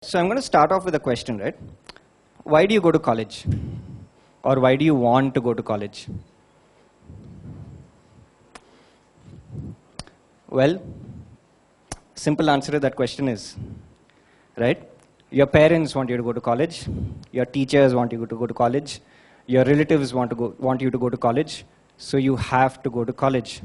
So I'm going to start off with a question, right? Why do you go to college? Or why do you want to go to college? Well, simple answer to that question is, right? Your parents want you to go to college. Your teachers want you to go to college. Your relatives want you to go to college. So you have to go to college.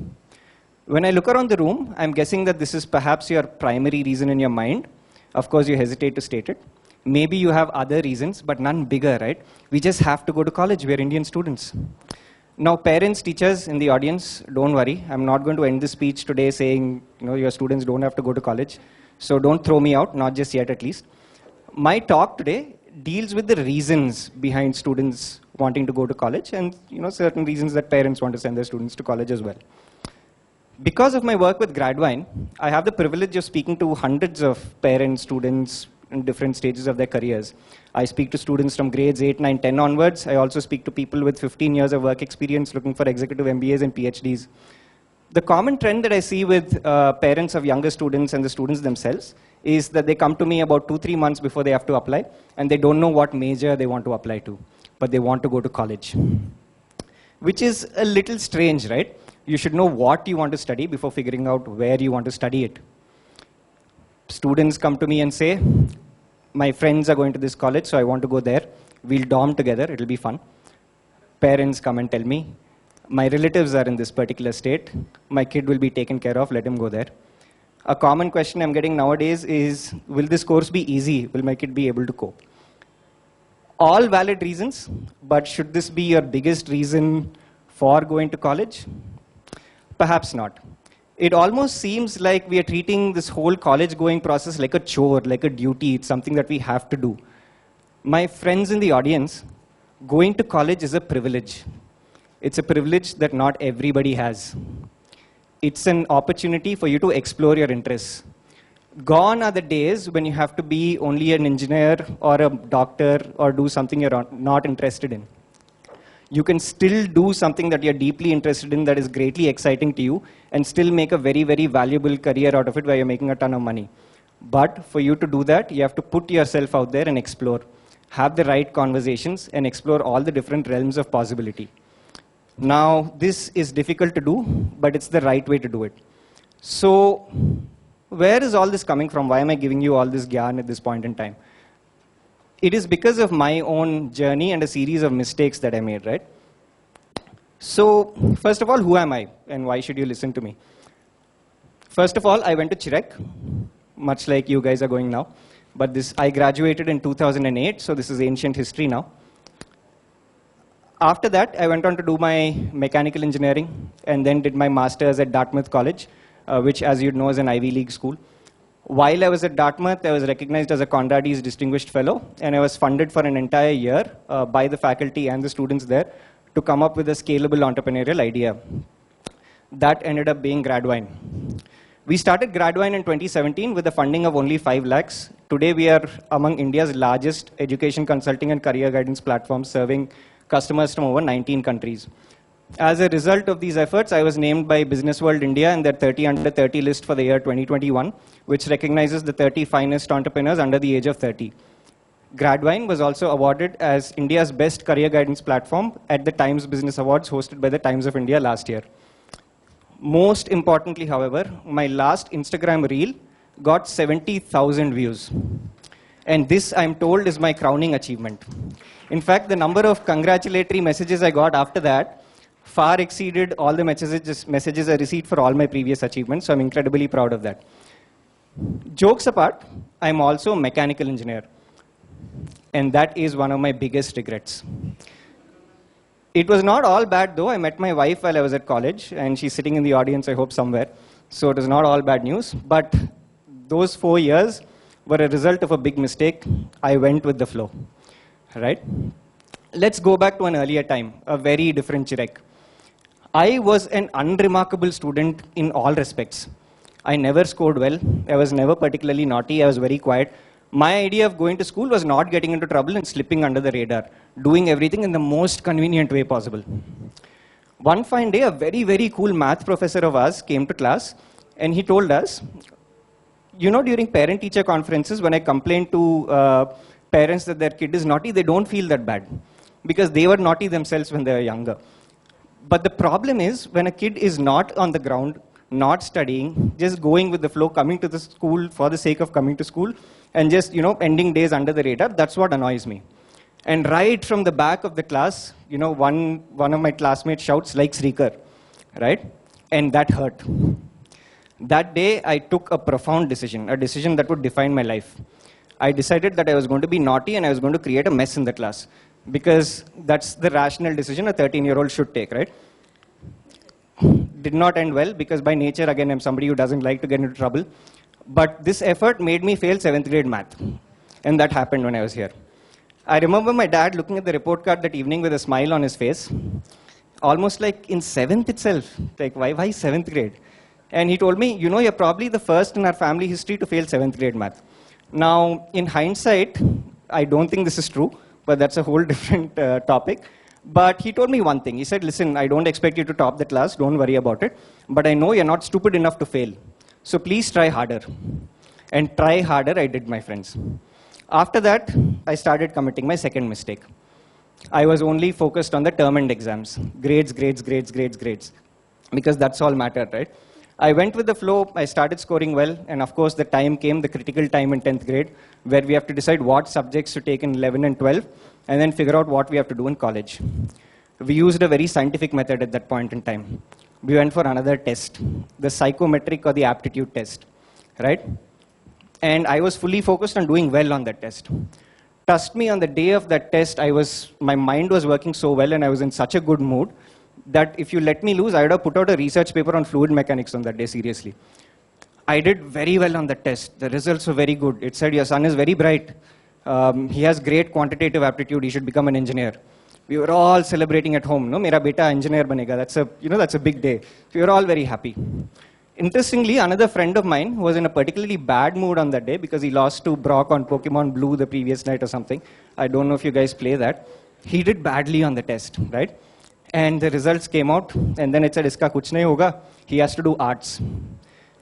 When I look around the room, I'm guessing that this is perhaps your primary reason in your mind. Of course, you hesitate to state it. Maybe you have other reasons, but none bigger, right? We just have to go to college. We're Indian students. Now, parents, teachers in the audience, don't worry. I'm not going to end this speech today saying, your students don't have to go to college. So don't throw me out, not just yet at least. My talk today deals with the reasons behind students wanting to go to college and certain reasons that parents want to send their students to college as well. Because of my work with Gradwine, I have the privilege of speaking to hundreds of parents, students in different stages of their careers. I speak to students from grades 8, 9, 10 onwards. I also speak to people with 15 years of work experience looking for executive MBAs and PhDs. The common trend that I see with parents of younger students and the students themselves is that they come to me about 2-3 months before they have to apply, and they don't know what major they want to apply to, but they want to go to college. Which is a little strange, right? You should know what you want to study before figuring out where you want to study it. Students come to me and say, my friends are going to this college, so I want to go there. We'll dorm together, it'll be fun. Parents come and tell me, my relatives are in this particular state. My kid will be taken care of, let him go there. A common question I'm getting nowadays is, will this course be easy? Will my kid be able to cope? All valid reasons, but should this be your biggest reason for going to college? Perhaps not. It almost seems like we are treating this whole college-going process like a chore, like a duty. It's something that we have to do. My friends in the audience, going to college is a privilege. It's a privilege that not everybody has. It's an opportunity for you to explore your interests. Gone are the days when you have to be only an engineer or a doctor or do something you're not interested in. You can still do something that you're deeply interested in that is greatly exciting to you and still make a very, very valuable career out of it where you're making a ton of money. But for you to do that, you have to put yourself out there and explore. Have the right conversations and explore all the different realms of possibility. Now, this is difficult to do, but it's the right way to do it. So, where is all this coming from? Why am I giving you all this gyan at this point in time? It is because of my own journey and a series of mistakes that I made, right? So, first of all, who am I and why should you listen to me? First of all, I went to CHIREC, much like you guys are going now. But I graduated in 2008, so this is ancient history now. After that, I went on to do my mechanical engineering and then did my master's at Dartmouth College, which, as you'd know, is an Ivy League school. While I was at Dartmouth, I was recognized as a Conrady's Distinguished Fellow, and I was funded for an entire year by the faculty and the students there to come up with a scalable entrepreneurial idea. That ended up being Gradwine. We started Gradwine in 2017 with a funding of only 5 lakhs. Today, we are among India's largest education consulting and career guidance platforms, serving customers from over 19 countries. As a result of these efforts, I was named by Business World India in their 30 under 30 list for the year 2021, which recognizes the 30 finest entrepreneurs under the age of 30. Gradwine was also awarded as India's best career guidance platform at the Times Business Awards hosted by the Times of India last year. Most importantly, however, my last Instagram reel got 70,000 views. And this, I'm told, is my crowning achievement. In fact, the number of congratulatory messages I got after that far exceeded all the messages I received for all my previous achievements, so I'm incredibly proud of that. Jokes apart, I'm also a mechanical engineer, and that is one of my biggest regrets. It was not all bad, though. I met my wife while I was at college, and she's sitting in the audience, I hope, somewhere. So it was not all bad news, but those 4 years were a result of a big mistake. I went with the flow, right? Let's go back to an earlier time, a very different CHIREC. I was an unremarkable student in all respects. I never scored well. I was never particularly naughty. I was very quiet. My idea of going to school was not getting into trouble and slipping under the radar, doing everything in the most convenient way possible. One fine day, a very, very cool math professor of ours came to class, and he told us, you know, during parent-teacher conferences, when I complain to parents that their kid is naughty, they don't feel that bad because they were naughty themselves when they were younger. But the problem is when a kid is not on the ground, not studying, just going with the flow, coming to the school for the sake of coming to school, and just, you know, ending days under the radar, that's what annoys me. And right from the back of the class, you know, one of my classmates shouts, like Sreekar, right? And that hurt. That day, I took a profound decision, a decision that would define my life. I decided that I was going to be naughty and I was going to create a mess in the class. Because that's the rational decision a 13-year-old should take, right? Did not end well, because by nature, again, I'm somebody who doesn't like to get into trouble. But this effort made me fail 7th grade math. And that happened when I was here. I remember my dad looking at the report card that evening with a smile on his face, almost like in 7th itself. Like, why 7th grade? And he told me, you know, you're probably the first in our family history to fail 7th grade math. Now, in hindsight, I don't think this is true, but that's a whole different topic. But he told me one thing. He said, listen, I don't expect you to top the class. Don't worry about it. But I know you're not stupid enough to fail. So please try harder. And try harder I did, my friends. After that, I started committing my second mistake. I was only focused on the term end exams. Grades, grades, grades, grades, grades. Because that's all mattered, right? I went with the flow. I started scoring well. And of course, the time came, the critical time in 10th grade, where we have to decide what subjects to take in 11 and 12, and then figure out what we have to do in college. We used a very scientific method at that point in time. We went for another test, the psychometric or the aptitude test, right? And I was fully focused on doing well on that test. Trust me, on the day of that test, my mind was working so well and I was in such a good mood that if you let me lose, I would have put out a research paper on fluid mechanics on that day, seriously. I did very well on the test. The results were very good. It said, your son is very bright. He has great quantitative aptitude. He should become an engineer. We were all celebrating at home. No, mera beta engineer banega. That's a big day. We were all very happy. Interestingly, another friend of mine was in a particularly bad mood on that day because he lost to Brock on Pokemon Blue the previous night or something. I don't know if you guys play that. He did badly on the test, right? And the results came out, and then it said, iska kuch nahi hoga. He has to do arts.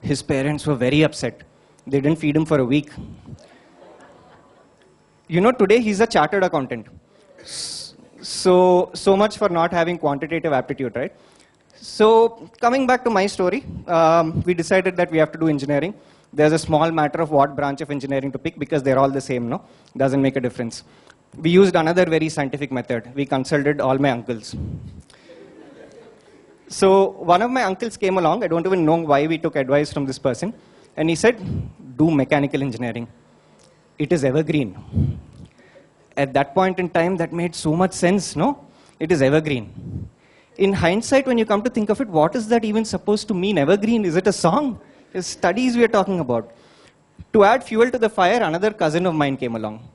His parents were very upset. They didn't feed him for a week. You know, today he's a chartered accountant. So much for not having quantitative aptitude, right? So coming back to my story, we decided that we have to do engineering. There's a small matter of what branch of engineering to pick because they're all the same, no? Doesn't make a difference. We used another very scientific method. We consulted all my uncles. So one of my uncles came along. I don't even know why we took advice from this person. And he said, do mechanical engineering. It is evergreen. At that point in time, that made so much sense, no? It is evergreen. In hindsight, when you come to think of it, what is that even supposed to mean, evergreen? Is it a song? It's studies we are talking about. To add fuel to the fire, another cousin of mine came along.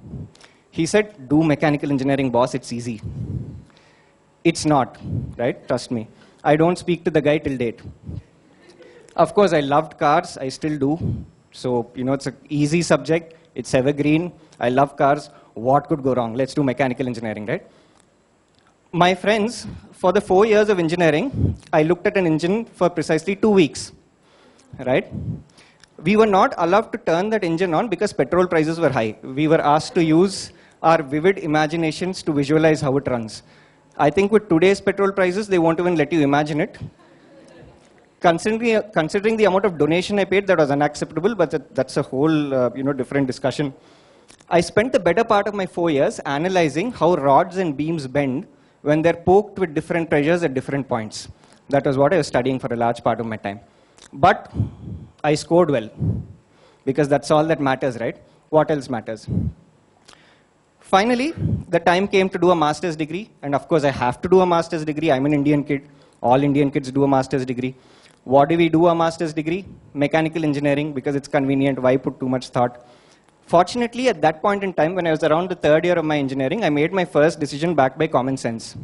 He said, do mechanical engineering, boss, it's easy. It's not, right? Trust me. I don't speak to the guy till date. Of course, I loved cars. I still do. So, you know, it's an easy subject. It's evergreen. I love cars. What could go wrong? Let's do mechanical engineering, right? My friends, for the 4 years of engineering, I looked at an engine for precisely 2 weeks, right? We were not allowed to turn that engine on because petrol prices were high. We were asked to use our vivid imaginations to visualize how it runs. I think with today's petrol prices, they won't even let you imagine it. Considering the amount of donation I paid, that was unacceptable, but that's a whole different discussion. I spent the better part of my 4 years analyzing how rods and beams bend when they're poked with different pressures at different points. That was what I was studying for a large part of my time. But I scored well, because that's all that matters, right? What else matters? Finally, the time came to do a master's degree, and of course I have to do a master's degree. I'm an Indian kid. All Indian kids do a master's degree. What do we do a master's degree? Mechanical engineering, because it's convenient. Why put too much thought? Fortunately, at that point in time, when I was around the 3rd year of my engineering, I made my first decision backed by common sense.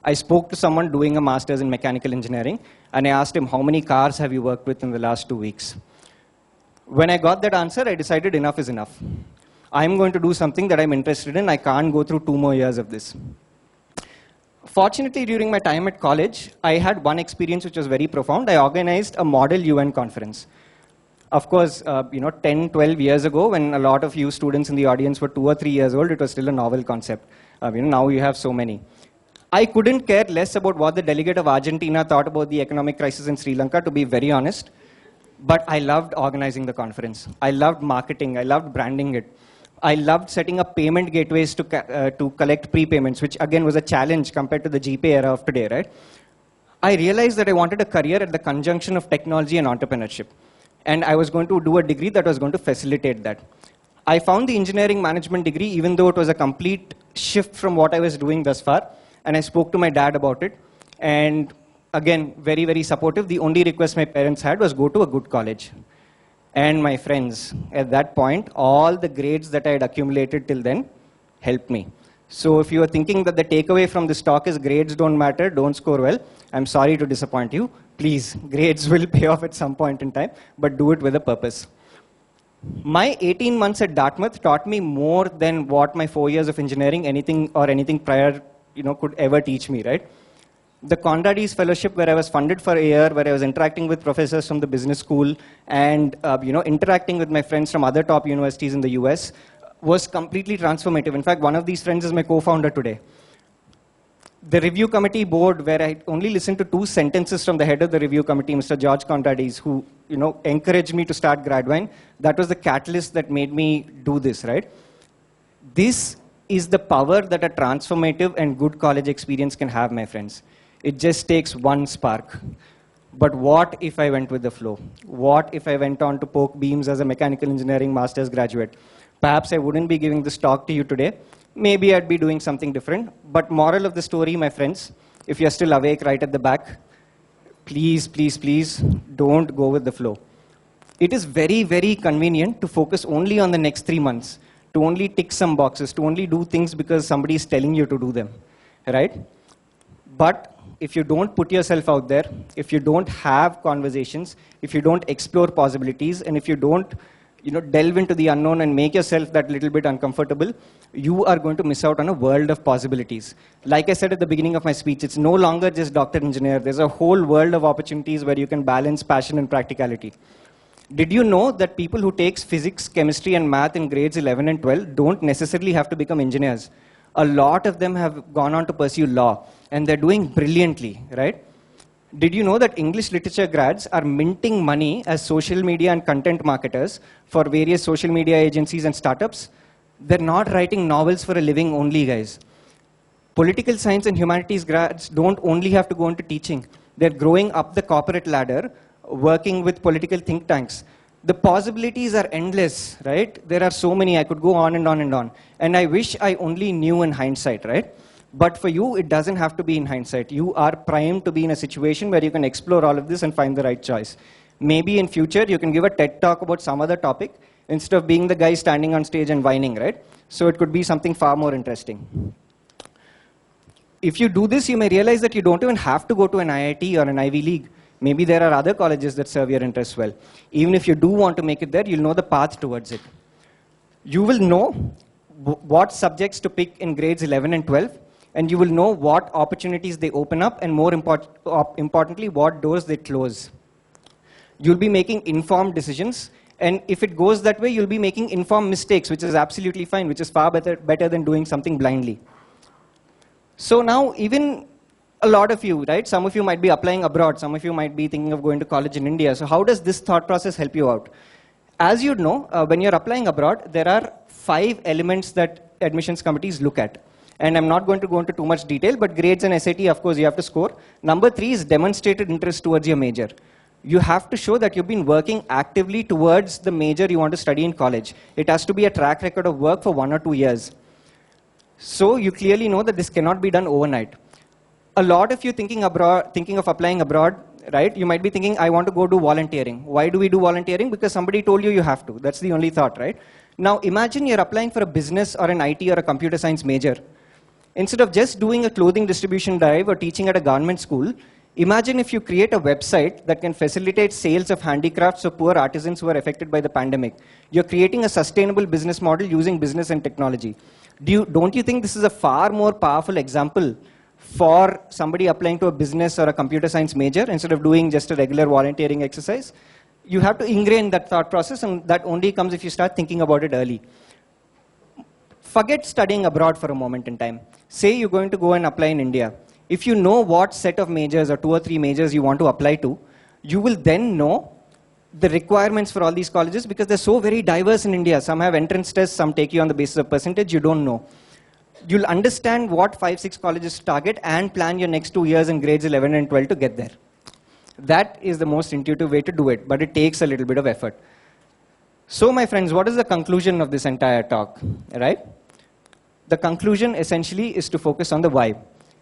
I spoke to someone doing a master's in mechanical engineering, and I asked him, how many cars have you worked with in the last 2 weeks? When I got that answer, I decided enough is enough. I'm going to do something that I'm interested in. I can't go through 2 more years of this. Fortunately, during my time at college, I had one experience which was very profound. I organized a model UN conference. Of course, 10, 12 years ago, when a lot of you students in the audience were 2 or 3 years old, it was still a novel concept. Now you have so many. I couldn't care less about what the delegate of Argentina thought about the economic crisis in Sri Lanka, to be very honest. But I loved organizing the conference. I loved marketing. I loved branding it. I loved setting up payment gateways to collect prepayments, which again was a challenge compared to the GPay era of today, right? I realized that I wanted a career at the conjunction of technology and entrepreneurship. And I was going to do a degree that was going to facilitate that. I found the engineering management degree, even though it was a complete shift from what I was doing thus far. And I spoke to my dad about it. And again, very, very supportive. The only request my parents had was go to a good college. And my friends, at that point, all the grades that I had accumulated till then helped me. So if you are thinking that the takeaway from this talk is grades don't matter, don't score well, I'm sorry to disappoint you. Please, grades will pay off at some point in time, but do it with a purpose. My 18 months at Dartmouth taught me more than what my 4 years of engineering, anything prior, could ever teach me, right? The Conradis Fellowship, where I was funded for a year, where I was interacting with professors from the business school and interacting with my friends from other top universities in the US, was completely transformative. In fact, one of these friends is my co-founder today. The review committee board, where I only listened to 2 sentences from the head of the review committee, Mr. George Conradis, who encouraged me to start Gradwine, that was the catalyst that made me do this, right? This is the power that a transformative and good college experience can have, my friends. It just takes one spark. But what if I went with the flow? What if I went on to poke beams as a mechanical engineering master's graduate? Perhaps I wouldn't be giving this talk to you today. Maybe I'd be doing something different. But moral of the story, my friends, if you're still awake right at the back, please, please, please don't go with the flow. It is very, very convenient to focus only on the next 3 months, to only tick some boxes, to only do things because somebody is telling you to do them, right? But if you don't put yourself out there, if you don't have conversations, if you don't explore possibilities, and if you don't delve into the unknown and make yourself that little bit uncomfortable, you are going to miss out on a world of possibilities. Like I said at the beginning of my speech, it's no longer just doctor, engineer. There's a whole world of opportunities where you can balance passion and practicality. Did you know that people who take physics, chemistry, and math in grades 11 and 12 don't necessarily have to become engineers? A lot of them have gone on to pursue law, and they're doing brilliantly, right? Did you know that English literature grads are minting money as social media and content marketers for various social media agencies and startups? They're not writing novels for a living only, guys. Political science and humanities grads don't only have to go into teaching. They're growing up the corporate ladder, working with political think tanks. The possibilities are endless, right? There are so many. I could go on and on and on. And I wish I only knew in hindsight, right? But for you, it doesn't have to be in hindsight. You are primed to be in a situation where you can explore all of this and find the right choice. Maybe in future, you can give a TED talk about some other topic instead of being the guy standing on stage and whining, right? So it could be something far more interesting. If you do this, you may realize that you don't even have to go to an IIT or an Ivy League. Maybe there are other colleges that serve your interests well. Even if you do want to make it there, you'll know the path towards it. You will know what subjects to pick in grades 11 and 12, and you will know what opportunities they open up, and more importantly, what doors they close. You'll be making informed decisions, and if it goes that way, you'll be making informed mistakes, which is absolutely fine, which is far better than doing something blindly. So now, even a lot of you, right? Some of you might be applying abroad. Some of you might be thinking of going to college in India. So how does this thought process help you out? As you know, when you're applying abroad, there are 5 elements that admissions committees look at. And I'm not going to go into too much detail, but grades and SAT, of course, you have to score. Number 3 is demonstrated interest towards your major. You have to show that you've been working actively towards the major you want to study in college. It has to be a track record of work for 1 or 2 years. So you clearly know that this cannot be done overnight. A lot of you thinking of applying abroad, right? You might be thinking, I want to go do volunteering. Why do we do volunteering? Because somebody told you you have to. That's the only thought, right? Now imagine you're applying for a business or an IT or a computer science major. Instead of just doing a clothing distribution drive or teaching at a government school, imagine if you create a website that can facilitate sales of handicrafts for poor artisans who are affected by the pandemic. You're creating a sustainable business model using business and technology. Don't you think this is a far more powerful example for somebody applying to a business or a computer science major instead of doing just a regular volunteering exercise? you have to ingrain that thought process, and that only comes if you start thinking about it early. Forget studying abroad for a moment in time. Say you're going to go and apply in India. If you know what set of majors or 2 or 3 majors you want to apply to, you will then know the requirements for all these colleges, because they're so very diverse in India. Some have entrance tests, some take you on the basis of percentage, you don't know. You'll understand what 5, 6 colleges to target and plan your next 2 years in grades 11 and 12 to get there. That is the most intuitive way to do it, but it takes a little bit of effort. So my friends, what is the conclusion of this entire talk, right? The conclusion essentially is to focus on the why.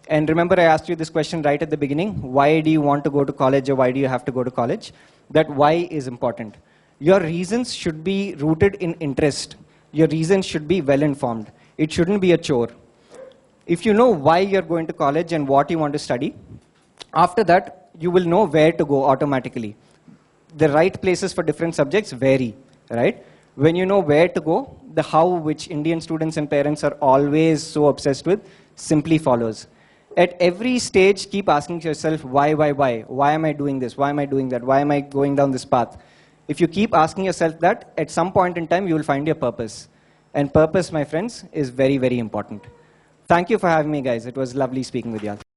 And remember, I asked you this question right at the beginning. Why do you want to go to college, or why do you have to go to college? That why is important. Your reasons should be rooted in interest. Your reasons should be well informed. It shouldn't be a chore. If you know why you're going to college and what you want to study, after that, you will know where to go automatically. The right places for different subjects vary, right? When you know where to go, the how, which Indian students and parents are always so obsessed with, simply follows. At every stage, keep asking yourself, why? Why am I doing this? Why am I doing that? Why am I going down this path? If you keep asking yourself that, at some point in time, you will find your purpose. And purpose, my friends, is very, very important. Thank you for having me, guys. It was lovely speaking with you all.